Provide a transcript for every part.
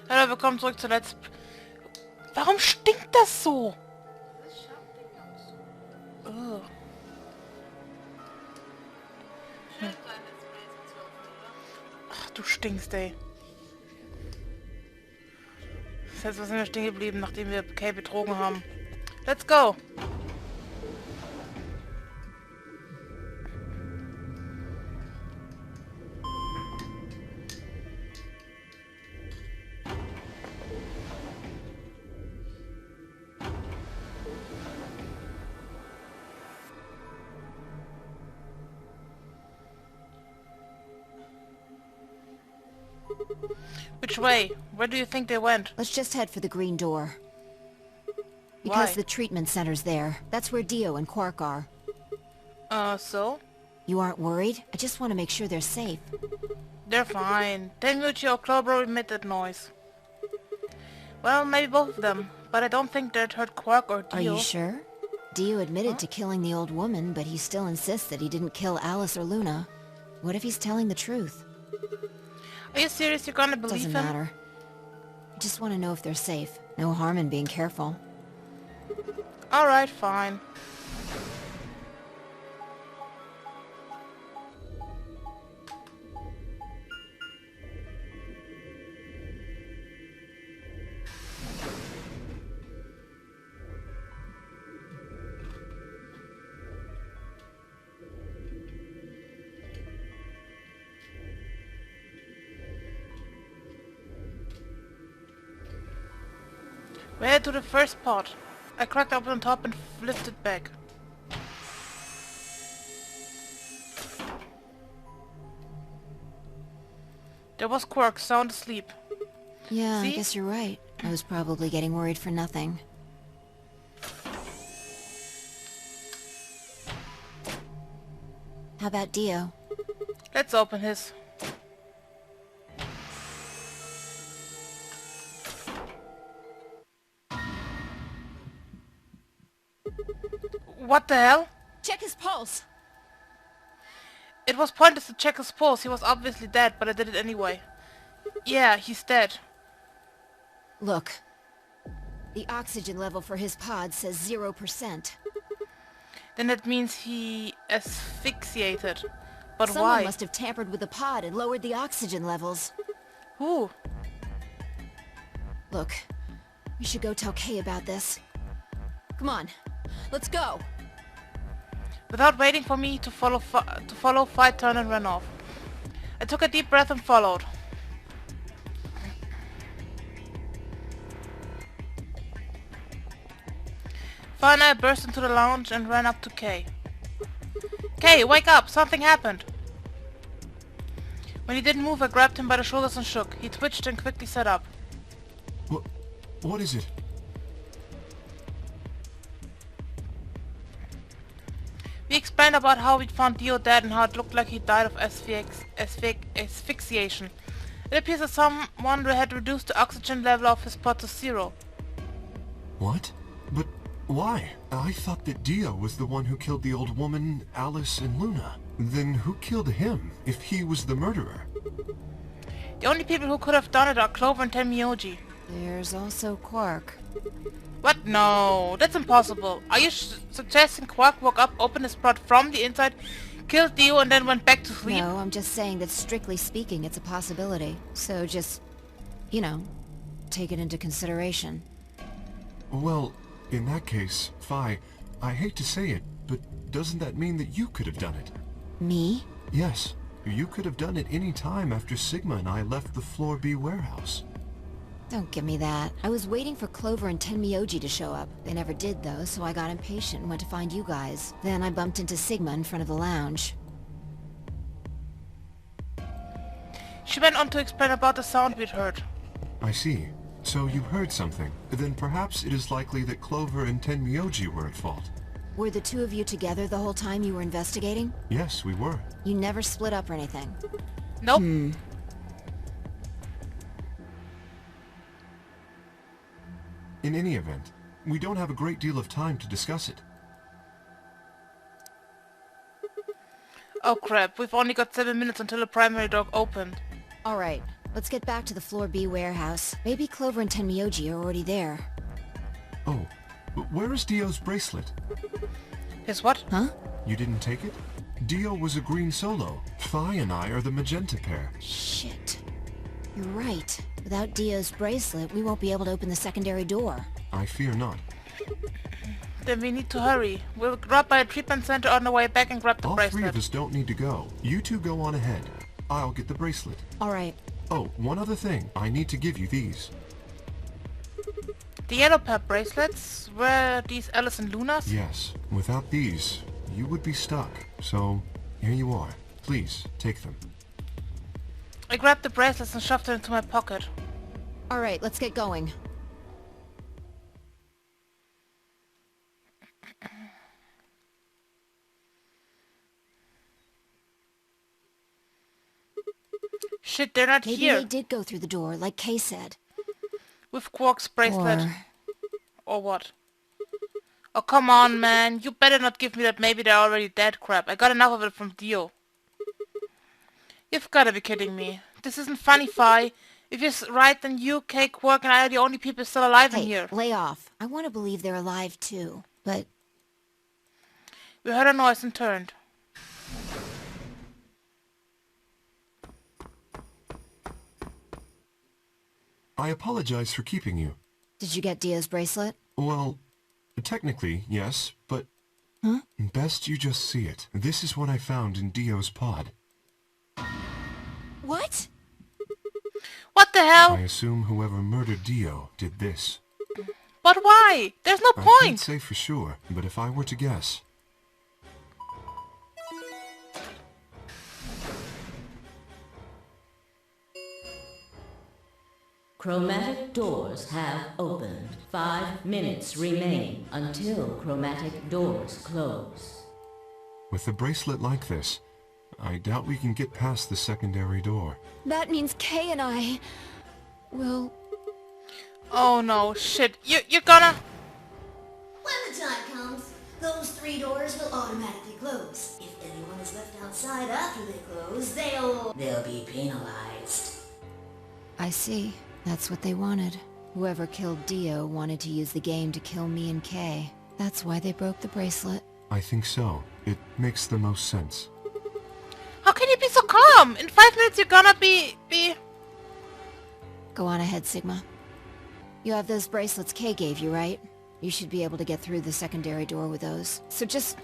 Hallo, willkommen zurück zu Let's... Warum stinkt das so? Oh. Ach, du stinkst, ey. Das heißt, was sind wir stehen geblieben, nachdem wir Kay betrogen haben? Let's go! Which way? Where do you think they went? Let's just head for the green door. Why? Because the treatment center's there. That's where Dio and Quark are. So? You aren't worried? I just want to make sure they're safe. They're fine. Tenguchi or Clover made that noise. Well, maybe both of them. But I don't think they'd hurt Quark or Dio. Are you sure? Dio admitted to killing the old woman, but he still insists that he didn't kill Alice or Luna. What if he's telling the truth? Are you serious? You're gonna believe Doesn't him? matter. I just want to know if they're safe. No harm in being careful. Alright, fine. We head to the first pot. I cracked open the top and flipped it back. There was Quark, sound asleep. Yeah, See? I guess you're right. I was probably getting worried for nothing. How about Dio? Let's open his. What the hell? Check his pulse! It was pointless to check his pulse. He was obviously dead, but I did it anyway. Yeah, he's dead. Look. The oxygen level for his pod says 0%. Then that means he asphyxiated. But Someone why? must have tampered with the pod and lowered the oxygen levels. Who? Look, we should go tell Kay about this. Come on, let's go! Without waiting for me to follow, Fight turned and ran off. I took a deep breath and followed. Finally, I burst into the lounge and ran up to Kay. Kay, wake up! Something happened! When he didn't move, I grabbed him by the shoulders and shook. He twitched and quickly sat up. What is it? We explained about how we'd found Dio dead and how it looked like he died of asphyxiation. It appears that someone had reduced the oxygen level of his pod to 0. What? But why? I thought that Dio was the one who killed the old woman, Alice, and Luna. Then who killed him, if he was the murderer? The only people who could have done it are Clover and Tenmyoji. There's also Quark. What? No, that's impossible. Are you suggesting Quark woke up, opened his pod from the inside, killed Dio, and then went back to sleep? No, I'm just saying that strictly speaking, it's a possibility. So just, you know, take it into consideration. Well, in that case, Phi, I hate to say it, but doesn't that mean that you could have done it? Me? Yes, you could have done it any time after Sigma and I left the Floor B warehouse. Don't give me that. I was waiting for Clover and Tenmyoji to show up. They never did though, so I got impatient and went to find you guys. Then I bumped into Sigma in front of the lounge. She went on to explain about the sound we'd heard. I see. So you heard something. Then perhaps it is likely that Clover and Tenmyoji were at fault. Were the two of you together the whole time you were investigating? Yes, we were. You never split up or anything? Nope. In any event, we don't have a great deal of time to discuss it. Oh crap, we've only got 7 minutes until the primary door opened. Alright, Let's get back to the Floor B warehouse. Maybe Clover and Tenmyoji are already there. Oh, where is Dio's bracelet? His what? Huh? You didn't take it? Dio was a green solo. Phi and I are the magenta pair. Shit. You're right. Without Dio's bracelet, we won't be able to open the secondary door. I fear not. Then we need to hurry. We'll drop by a treatment center on the way back and grab the All bracelet. three of us don't need to go. You two go on ahead. I'll get the bracelet. Alright. Oh, one other thing. I need to give you these. The yellow pair bracelets? Were these Alice and Luna's? Yes. Without these, you would be stuck. So, here you are. Please, take them. I grabbed the bracelets and shoved them into my pocket. Alright, let's get going. Shit, they're not Maybe here. they did go through the door, like Kay said. With Quark's bracelet. Or... Or what? Oh, come on, man. You better not give me that maybe they're already dead crap. I got enough of it from Dio. You've gotta be kidding me. This isn't funny, Phi. If you're right, then you, Kay, Quark, and I are the only people still alive in Hey, here. lay off. I want to believe they're alive too, but... We heard a noise and turned. I apologize for keeping you. Did you get Dio's bracelet? Well, technically, yes, but... Huh? Best you just see it. This is what I found in Dio's pod. What? What the hell? I assume whoever murdered Dio did this. But why? There's no I can't point. say for sure, but if I were to guess... Chromatic doors have opened. 5 minutes remain until chromatic doors close. With a bracelet like this, I doubt we can get past the secondary door. That means Kay and I... will... Oh no, shit. You're gonna... When the time comes, those 3 doors will automatically close. If anyone is left outside after they close, they'll be penalized. I see. That's what they wanted. Whoever killed Dio wanted to use the game to kill me and Kay. That's why they broke the bracelet. I think so. It makes the most sense. How can you be so calm? In 5 minutes you're gonna be... Go on ahead, Sigma. You have those bracelets Kay gave you, right? You should be able to get through the secondary door with those. So just...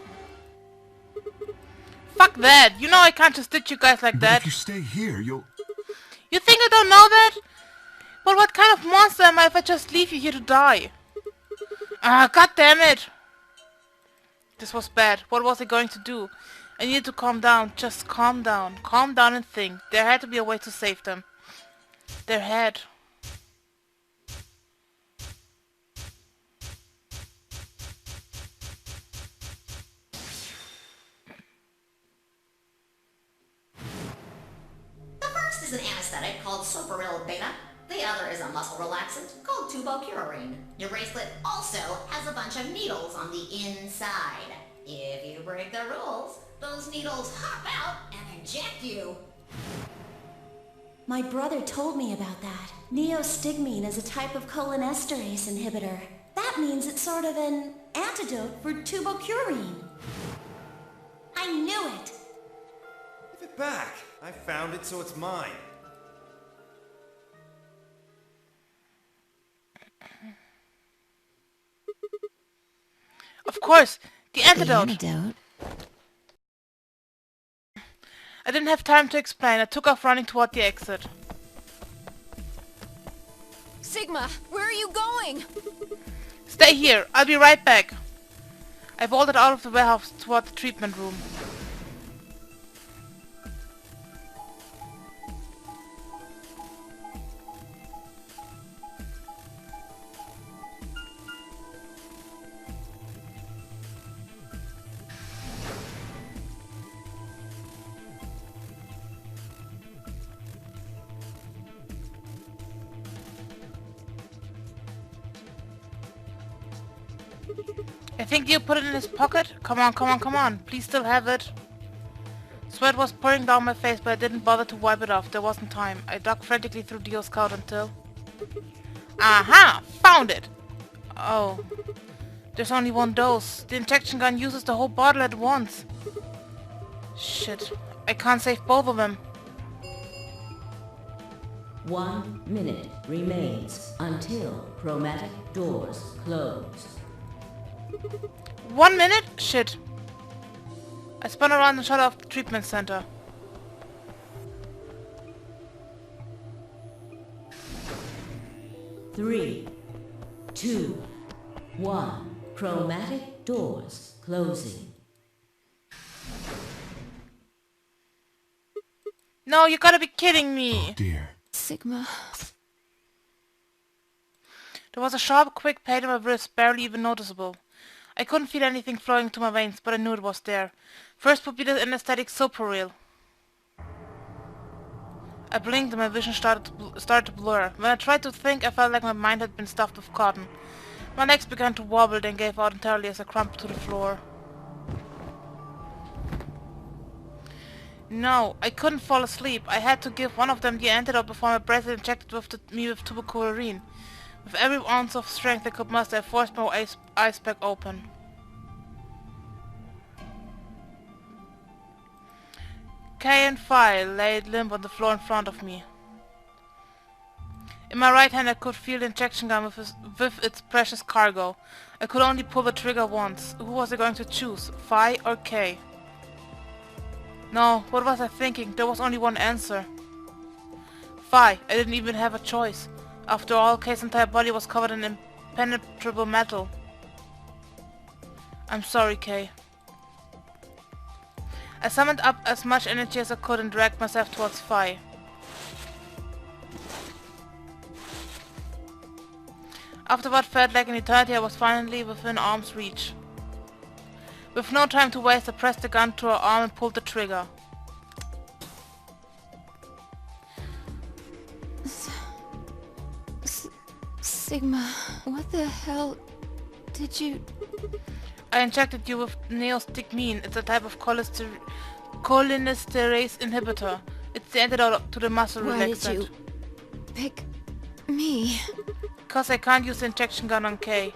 Fuck that. You know I can't just ditch you guys like But that. if you stay here, you'll... You think I don't know that? Well, what kind of monster am I if I just leave you here to die? Ah, god damn it! This was bad. What was I going to do? I needed to calm down. Just calm down. Calm down and think. There had to be a way to save them. There had. The first is an anesthetic called soporil beta. The other is a muscle relaxant called tubocurarine. Your bracelet also has a bunch of needles on the inside. If you break the rules, those needles hop out and inject you. My brother told me about that. Neostigmine is a type of cholinesterase inhibitor. That means it's sort of an antidote for tubocurarine. I knew it! Give it back. I found it, so it's mine. Of course, the The antidote. antidote? I didn't have time to explain. I took off running toward the exit. Sigma, where are you going? Stay here. I'll be right back. I vaulted out of the warehouse toward the treatment room. I think you put it in his pocket. Come on, come on, come on. Please still have it. Sweat was pouring down my face, but I didn't bother to wipe it off. There wasn't time. I dug frantically through Dio's couch until... Aha! Found it! Oh. There's only one dose. The injection gun uses the whole bottle at once. Shit. I can't save both of them. 1 minute remains until chromatic doors close. 1 minute? Shit. I spun around and shut off the treatment center. Three, 2, 1. Chromatic doors closing. No, you gotta be kidding me. Oh dear. Sigma. There was a sharp, quick pain in my wrist, barely even noticeable. I couldn't feel anything flowing to my veins, but I knew it was there. First would be the anesthetic super real. I blinked and my vision started to blur. When I tried to think, I felt like my mind had been stuffed with cotton. My legs began to wobble, then gave out entirely as I crumpled to the floor. No, I couldn't fall asleep. I had to give one of them the antidote before my breath injected me with tubercularine. With every ounce of strength I could muster, I forced my eyes back open. Kay and Phi lay limp on the floor in front of me. In my right hand I could feel the injection gun with its precious cargo. I could only pull the trigger once. Who was I going to choose, Phi or Kay? No, what was I thinking? There was only one answer. Phi, I didn't even have a choice. After all, Kay's entire body was covered in impenetrable metal. I'm sorry, Kay. I summoned up as much energy as I could and dragged myself towards Phi. After what felt like an eternity, I was finally within arm's reach. With no time to waste, I pressed the gun to her arm and pulled the trigger. Sigma, what the hell did you... I injected you with neostigmine. It's a type of cholinesterase inhibitor. It's the antidote to the muscle Why relaxant. did you pick me? Because I can't use the injection gun on Kay.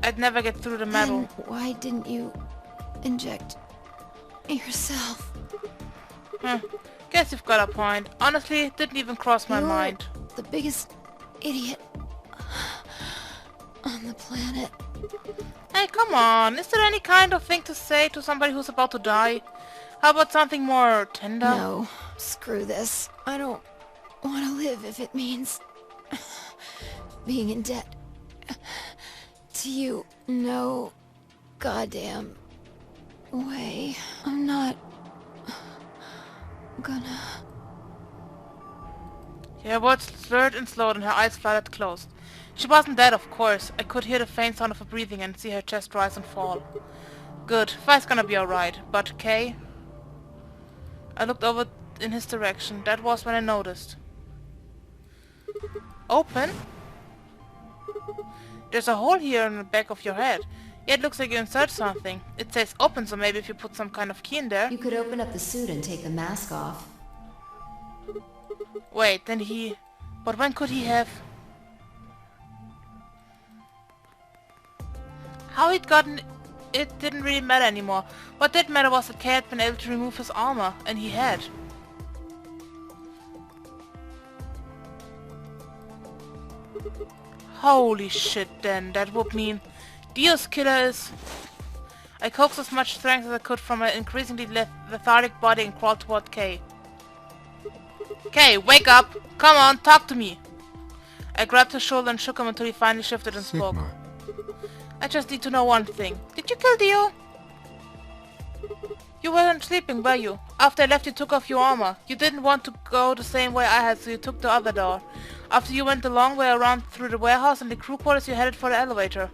I'd never get through the metal. Then why didn't you inject yourself? Guess you've got a point. Honestly, it didn't even cross my You're mind. the biggest idiot on the planet. Hey, come on. Is there any kind of thing to say to somebody who's about to die? How about something more tender? No, screw this. I don't want to live if it means being in debt to you. No goddamn way. I'm not gonna... Her words slurred and slowed and her eyes fluttered closed. She wasn't dead, of course. I could hear the faint sound of her breathing and see her chest rise and fall. Good. Phi's gonna be alright. But Kay? I looked over in his direction. That was when I noticed. Open? There's a hole here in the back of your head. Yeah, it looks like you insert something. It says open, so maybe if you put some kind of key in there... You could open up the suit and take the mask off. Wait, then he... But when could he have... How he'd gotten... It didn't really matter anymore. What did matter was that Kay had been able to remove his armor, and he had. Holy shit then, that would mean... Dio's killer is... I coaxed as much strength as I could from my increasingly lethargic body and crawled toward Kay. Kay, wake up! Come on, talk to me! I grabbed his shoulder and shook him until he finally shifted and spoke. Sigma. I just need to know one thing. Did you kill Dio? You weren't sleeping, were you? After I left you took off your armor. You didn't want to go the same way I had, so you took the other door. After you went the long way around through the warehouse and the crew quarters, you headed for the elevator.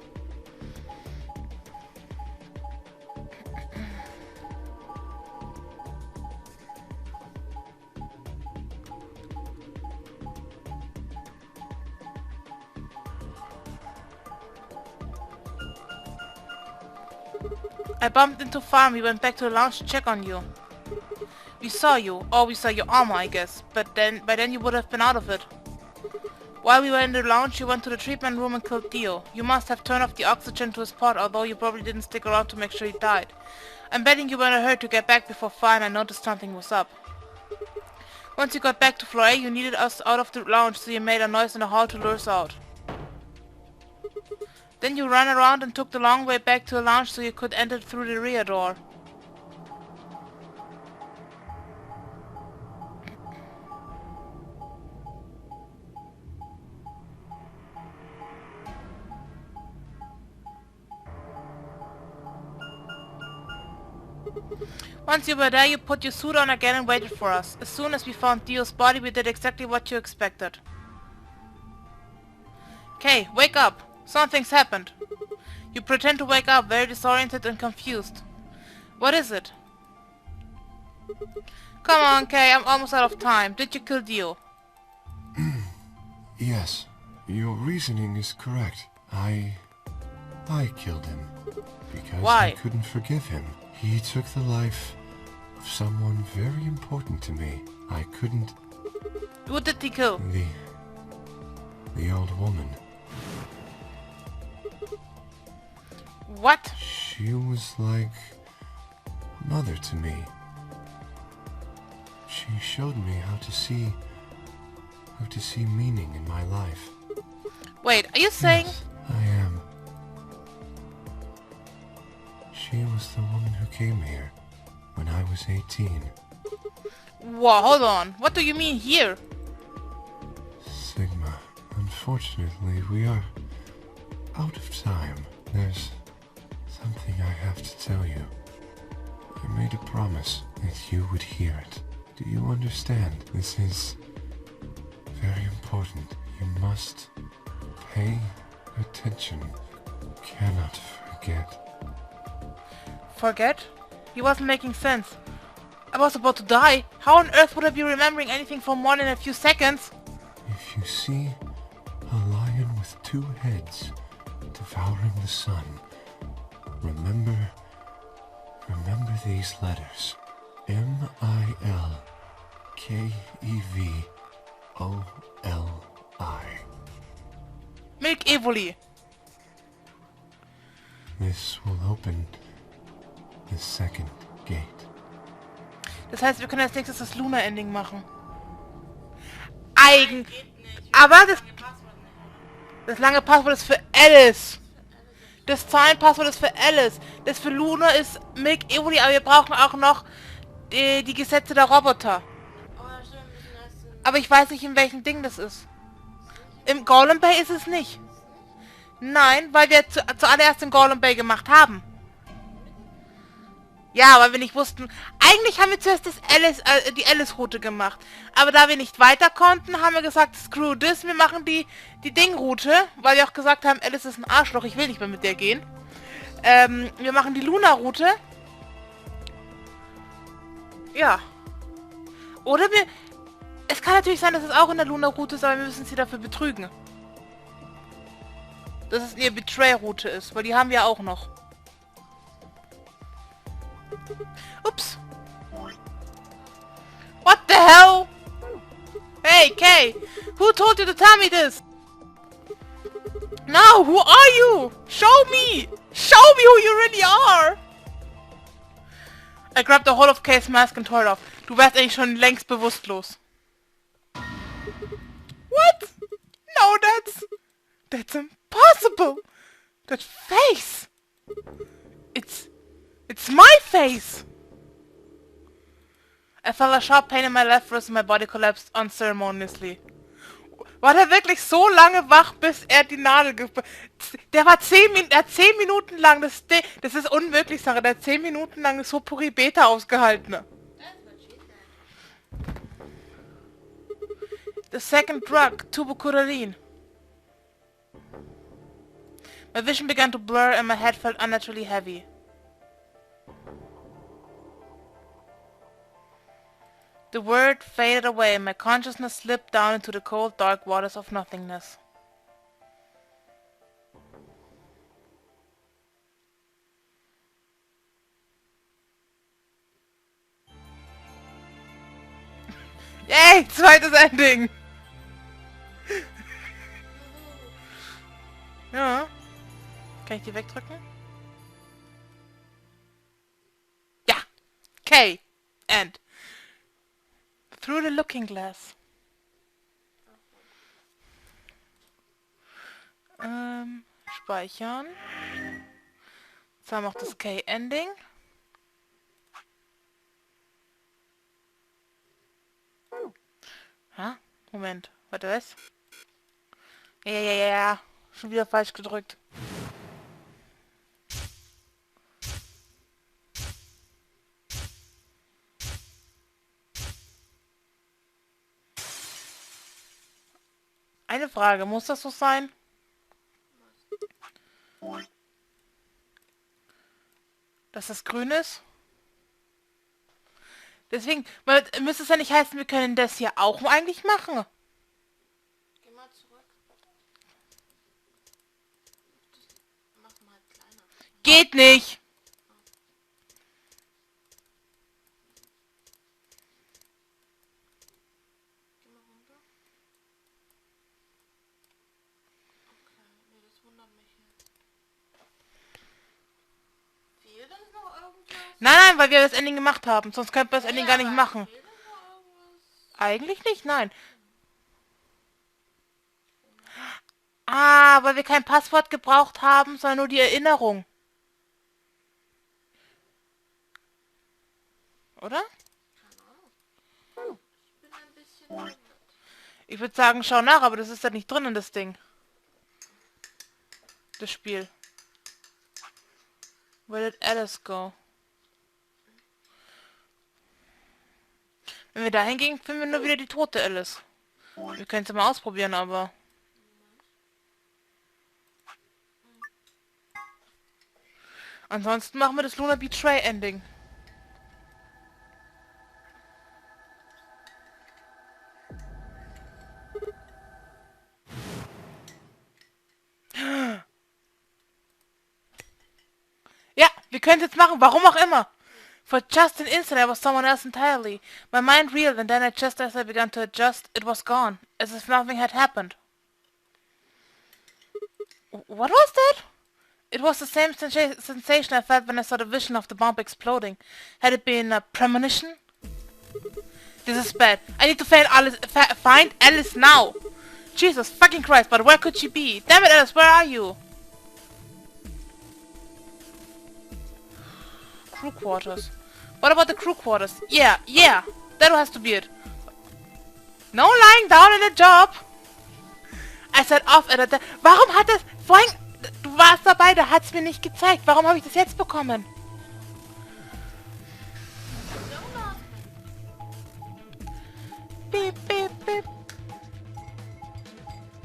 I bumped into Farm. He went back to the lounge to check on you. We saw you. Or we saw your armor, I guess. But by then you would have been out of it. While we were in the lounge, you went to the treatment room and killed Dio. You must have turned off the oxygen to his pod, although you probably didn't stick around to make sure he died. I'm betting you were in a hurry to get back before Fire and I noticed something was up. Once you got back to floor A, you needed us out of the lounge, so you made a noise in the hall to lure us out. Then you ran around and took the long way back to the lounge so you could enter through the rear door. Once you were there, you put your suit on again and waited for us. As soon as we found Dio's body, we did exactly what you expected. Okay, wake up. Something's happened. You pretend to wake up, very disoriented and confused. What is it? Come on, Kay, I'm almost out of time. Did you kill Dio? Yes, your reasoning is correct. I killed him. Because Why? I couldn't forgive him. He took the life of someone very important to me. I couldn't... Who did he kill? The old woman. What? She was like a mother to me. She showed me how to see meaning in my life. Wait, are you saying... Yes, I am. She was the woman who came here when I was 18. Whoa, hold on. What do you mean here? Sigma, unfortunately, we are out of time. There's something I have to tell you. I made a promise that you would hear it. Do you understand? This is very important. You must pay attention. You cannot forget. Forget? He wasn't making sense. I was about to die. How on earth would I be remembering anything for more than a few seconds? If you see a lion with two heads devouring the sun, remember these letters. M-I-L-K-E-V-O-L-I. Milk Evoli. This will open the second gate. Das heißt, wir können als nächstes das Luna-Ending machen. Aber das lange Passwort ist für Alice. Das Zahlenpasswort ist für Alice. Das für Luna ist Milk Evoli, aber wir brauchen auch noch die Gesetze der Roboter. Aber ich weiß nicht, in welchem Ding das ist. Im Golem Bay ist es nicht. Nein, weil wir zuallererst den Golem Bay gemacht haben. Ja, weil wir nicht wussten... Eigentlich haben wir zuerst die Alice-Route gemacht. Aber da wir nicht weiter konnten, haben wir gesagt, screw this, wir machen die Ding-Route. Weil wir auch gesagt haben, Alice ist ein Arschloch, ich will nicht mehr mit der gehen. Wir machen die Luna-Route. Ja. Oder wir... Es kann natürlich sein, dass es auch in der Luna-Route ist, aber wir müssen sie dafür betrügen. Dass es eine Betray-Route ist, weil die haben wir auch noch. Oops. What the hell? Hey, Kay! Who told you to tell me this? No, who are you? Show me! Show me who you really are! I grabbed the whole of Kay's mask and tore it off. Du wärst eigentlich schon längst bewusstlos. What? No, that's impossible! That face! It's my face! I felt a sharp pain in my left wrist and my body collapsed unceremoniously. War der wirklich so lange wach, bis er die Nadel Der war 10 Minuten lang, das ist unmöglich, Sache. Der hat 10 Minuten lang so puri Beta ausgehalten. The second drug, tuberculin. My vision began to blur and my head felt unnaturally heavy. The word faded away and my consciousness slipped down into the cold, dark waters of nothingness. Yay, zweites Ending. Ja. Kann ich die wegdrücken? Ja. Okay. End. Through the looking glass. Speichern. Jetzt haben wir auch das K-Ending. Ha? Moment. Warte, was? Ja. Schon wieder falsch gedrückt. Eine Frage, muss das so sein? Dass das grün ist? Deswegen, müsste es ja nicht heißen, wir können das hier auch eigentlich machen. Geh mal zurück. Mach mal kleiner. Geht nicht! Geh mal runter. Okay, nee, das wundert mich jetzt. Fehlt uns noch irgendwas? Nein, weil wir das Ending gemacht haben. Sonst könnten wir das Ending gar nicht machen. Fehlt uns noch irgendwas? Eigentlich nicht, nein. Ah, weil wir kein Passwort gebraucht haben, sondern nur die Erinnerung. Oder? Ich bin ein bisschen verwirrt. Ich würde sagen, schau nach, aber das ist ja nicht drin in das Ding. Das Spiel. Where did Alice go? Wenn wir dahin gehen, finden wir nur wieder die tote Alice. Wir können es ja mal ausprobieren, aber... Ansonsten machen wir das Luna Betray Ending. Ja, wir können es jetzt machen, warum auch immer. For just an instant I was someone else entirely. My mind reeled and then just as I began to adjust, it was gone. As if nothing had happened. What was that? It was the same sensation I felt when I saw the vision of the bomb exploding. Had it been a premonition? This is bad. I need to find Alice now. Jesus fucking Christ, but where could she be? Damn it, Alice, where are you? Crew quarters. What about the crew quarters? Yeah, that has to be it. No lying down in a job. I said off at a... Warum hat das... Vorhin... Du warst dabei, da hat's mir nicht gezeigt. Warum habe ich das jetzt bekommen? Beep, beep, beep.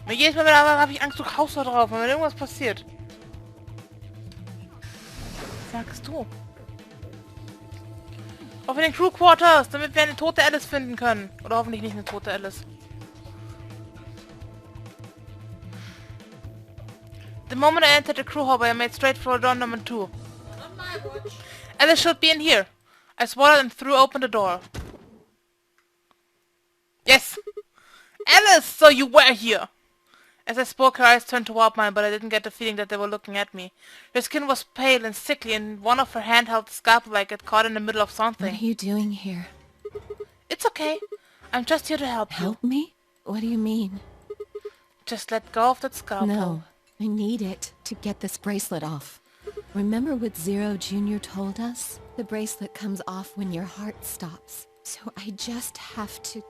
Jedes Mal habe ich Angst, du haust da drauf, wenn irgendwas passiert. Sagst du? Auf in den Crew Quarters, damit wir eine tote Alice finden können. Oder hoffentlich nicht eine tote Alice. The moment I entered the crew hallway, I made straight for door number 2. Not my watch. Alice should be in here. I swallowed and threw open the door. Yes! Alice, so you were here! As I spoke, her eyes turned toward mine, but I didn't get the feeling that they were looking at me. Her skin was pale and sickly, and one of her hand held the scalpel like it caught in the middle of something. What are you doing here? It's okay. I'm just here to help you. Help me? What do you mean? Just let go of that scalpel. No, I need it to get this bracelet off. Remember what Zero Jr. told us? The bracelet comes off when your heart stops. So I just have to...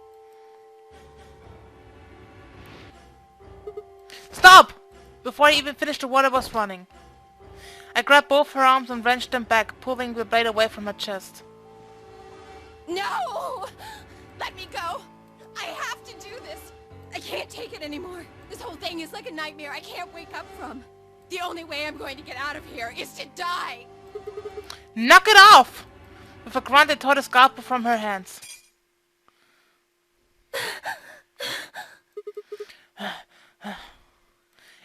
Stop! Before I even finished, the water was running. I grabbed both her arms and wrenched them back, pulling the blade away from her chest. No! Let me go! I have to do this! I can't take it anymore. This whole thing is like a nightmare I can't wake up from. The only way I'm going to get out of here is to die! Knock it off! With a grunt, I tore the scalpel from her hands.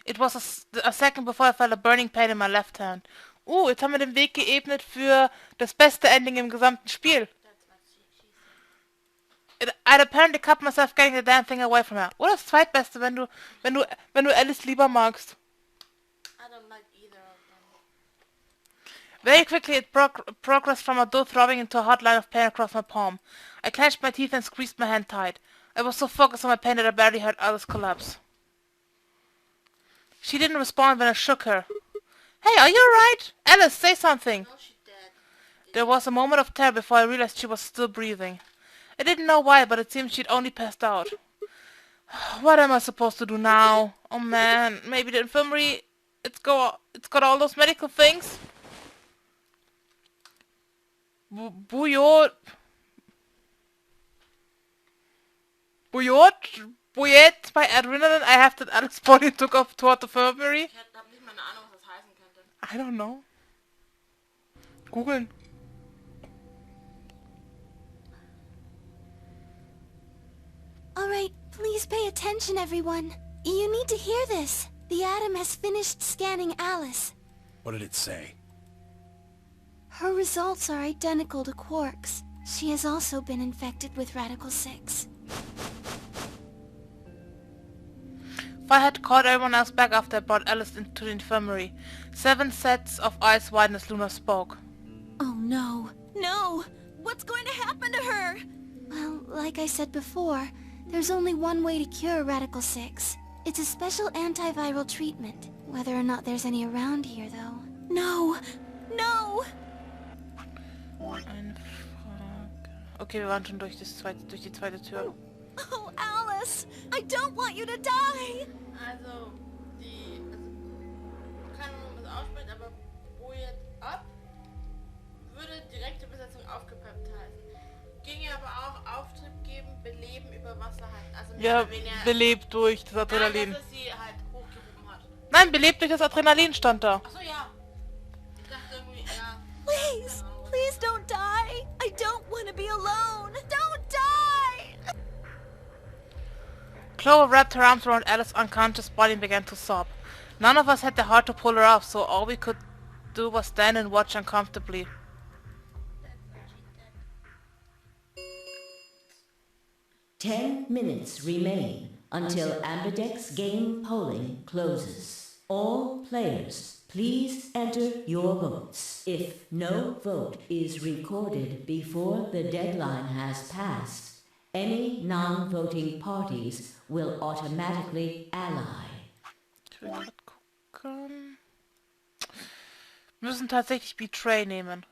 It was a second before I felt a burning pain in my left hand. Jetzt haben wir den Weg geebnet für das beste Ending im gesamten Spiel. I'd apparently cut myself getting the damn thing away from her. Oder das Zweitbeste, wenn du Alice lieber magst. I don't like either of them. Very quickly it progressed from a dull throbbing into a hot line of pain across my palm. I clenched my teeth and squeezed my hand tight. I was so focused on my pain that I barely heard Alice collapse. She didn't respond when I shook her. Hey, are you alright? Alice, say something. No, she's dead. There was a moment of terror before I realized she was still breathing. I didn't know why, but it seemed she'd only passed out. What am I supposed to do now? Oh man, maybe the infirmary... It's got all those medical things? Bouillet by adrenaline. I have that Alex body took off toward the infirmary. Ich hab nicht mal eine Ahnung, was das heißen könnte. I don't know. Googeln. Alright, please pay attention, everyone. You need to hear this. The Atom has finished scanning Alice. What did it say? Her results are identical to Quark's. She has also been infected with Radical 6. If I had called everyone else back after I brought Alice into the infirmary. 7 sets of eyes widen as Luna spoke. Oh no. No! What's going to happen to her? Well, like I said before, there's only one way to cure Radical 6. It's a special antiviral treatment. Whether or not there's any around here, though. No! No! Eine Frage. Okay, wir waren schon durch die zweite Tür. Oh, Alice! I don't want you to die! Also, keine Ahnung, was ausspricht, aber Bouillet ab würde direkte Besetzung aufgepeppt heißen. Ginge aber auch Auftrieb geben, beleben über Wasser halten. Also mehr Ja, oder weniger... belebt durch das Nein, Adrenalin. dass es sie halt hochgehoben hat. Nein, belebt durch das Adrenalin stand da. Achso, ja. Ich dachte irgendwie, ja... Please! Please don't die! I don't want to be alone! Don't die! Clover wrapped her arms around Alice's unconscious body and began to sob. None of us had the heart to pull her off, so all we could do was stand and watch uncomfortably. 10 minutes remain until Ambidex game polling closes. All players, please enter your votes. If no vote is recorded before the deadline has passed, any non-voting parties will automatically ally. Ich will grad gucken. Wir müssen tatsächlich Betray nehmen.